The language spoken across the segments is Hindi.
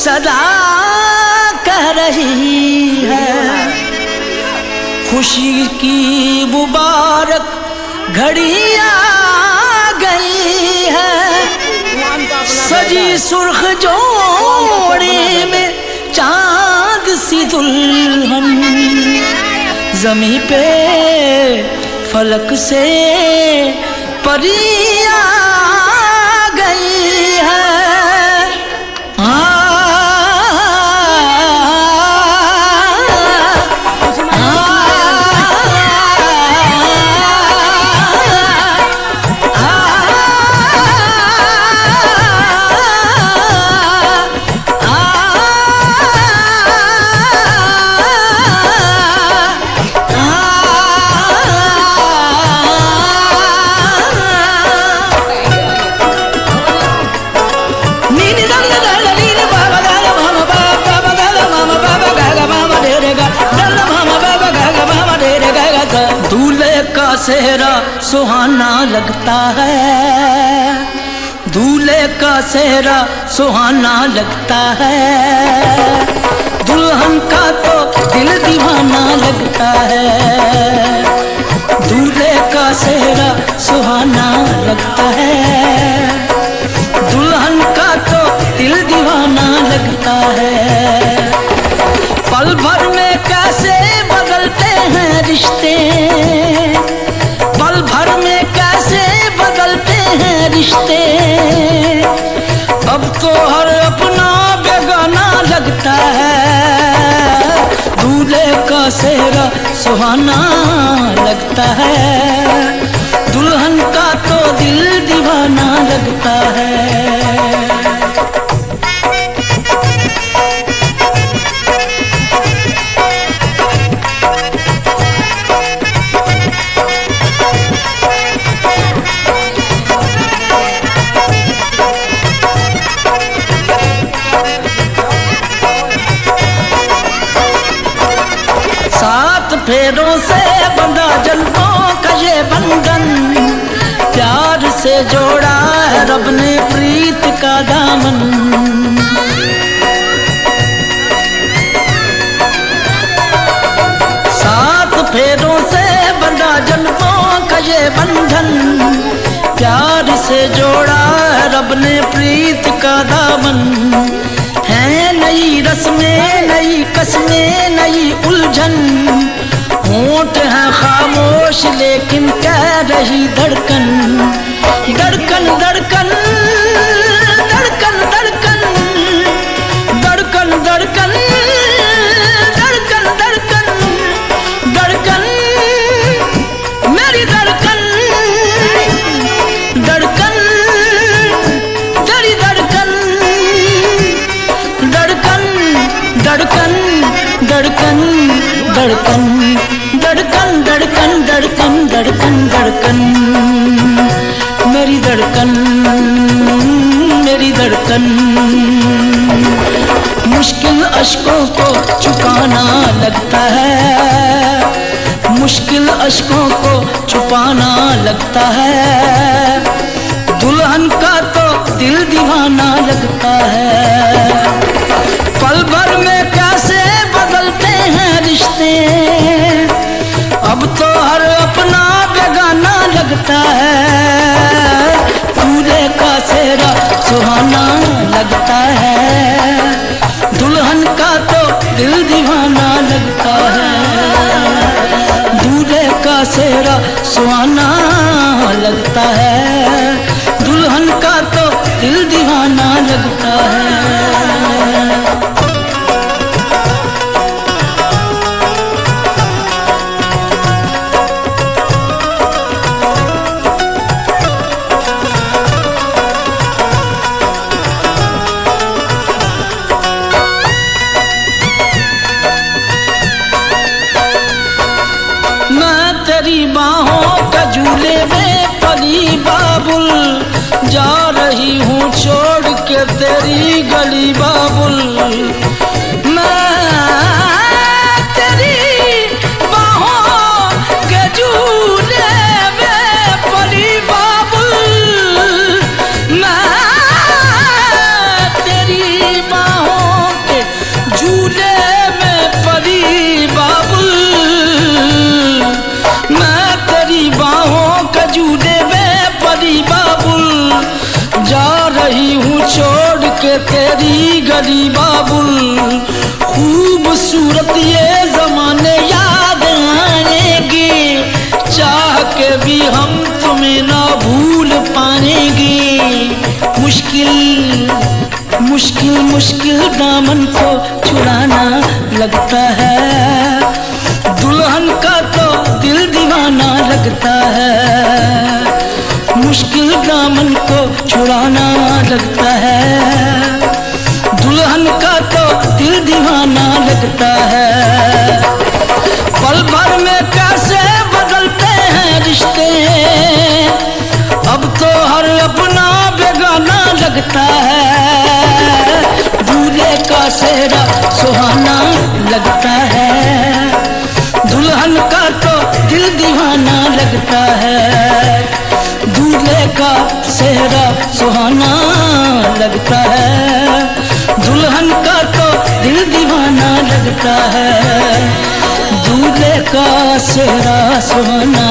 सदा कह रही है, खुशी की मुबारक घड़ी आ गई है। सजी सुर्ख जोड़े में चांद सी दुल्हन, ज़मीं पे फलक से परी आ गई है। सेहरा सुहाना लगता है, दूल्हे का सेहरा सुहाना लगता है, दुल्हन का तो दिल दीवाना लगता है। दूल्हे का सेहरा सुहाना लगता है, दुल्हन का तो दिल दीवाना लगता है। पल भर में कैसे बदलते हैं रिश्ते, पल भर में कैसे बदलते हैं रिश्ते, अब तो हर अपना बेगाना लगता है। दूल्हे का सेहरा सुहाना लगता है, दुल्हन का तो दिल दीवाना लगता है। सात फेरों से बंधा जन्मों का ये बंधन, प्यार से जोड़ा है रब ने प्रीत का दामन। सात फेरों से बंधा जन्मों का ये बंधन, प्यार से जोड़ा है रब ने प्रीत का दामन। है नई रस्में, नई कस्में, नई उलझन, होंठ है खामोश लेकिन कह रही धड़कन। धड़कन धड़कन धड़कन धड़कन धड़कन धड़कन धड़कन धड़कन धड़कन मेरी धड़कन धड़कन तेरी धड़कन धड़कन धड़कन धड़कन धड़कन धड़कन धड़कन धड़कन धड़कन धड़कन मेरी धड़कन मेरी धड़कन। मुश्किल अश्कों को छुपाना लगता है, मुश्किल अश्कों को छुपाना लगता है, दुल्हन का तो दिल दीवाना लगता है। पल भर में कैसे बदलते हैं रिश्ते, अब तो हर अपना बेगाना लगता है। दूल्हे का सेहरा सुहाना लगता है, दुल्हन का तो दिल दीवाना लगता है। दूल्हे का सेहरा सुहाना लगता है, दुल्हन का तो दिल दीवाना लगता है। तेरी बाहों का झूले में पली बाबुल, जा रही हूँ छोड़ के तेरी गली बाबुल। मैं तेरी बाहों के झूले में पली बाबुल, मैं तेरी बाहों की बाहों का जूदे वे परी बाबुल, जा रही हूँ छोड़ के तेरी गली बाबुल। खूबसूरत ये जमाने याद आएंगे, चाह के भी हम तुम्हें ना भूल पाएंगे। मुश्किल मुश्किल मुश्किल दामन को छुड़ाना लगता है, दुल्हन का तो दिल दीवाना लगता है। मुश्किल दामन को छुड़ाना लगता है, दुल्हन का तो दिल दीवाना लगता है। पल भर में कैसे बदलते हैं रिश्ते, अब तो हर अपना बेगाना लगता है। दूल्हे का सेहरा सुहाना लगता है, दुल्हन का तो दिल दीवाना लगता है। दूल्हे का सेहरा सुहाना लगता है, दुल्हन का तो दिल दीवाना लगता है। दूल्हे का सेहरा सुहाना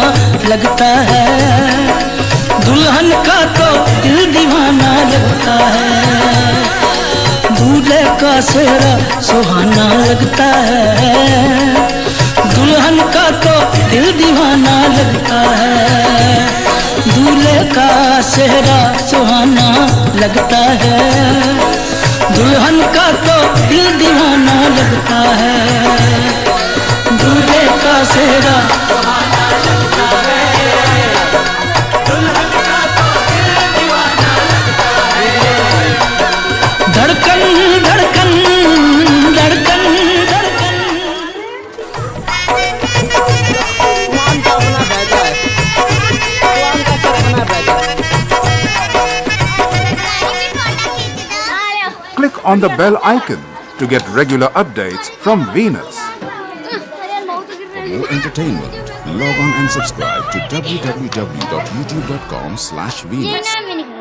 लगता है, दुल्हन का तो दिल दीवाना लगता है। दूल्हे का सेहरा सुहाना लगता है, दुल्हन का तो दिल दीवाना लगता है। दूल्हे का सेहरा सुहाना लगता है, दुल्हन का तो दिल दीवाना लगता है। दूल्हे का सेहरा सुहाना लगता है, दुल्हन का तो दिल दीवाना लगता है। धड़कन धड़कन धड़कन धड़कन Click on the bell icon to get regular updates from Venus. For more entertainment, log on and subscribe to www.youtube.com/Venus.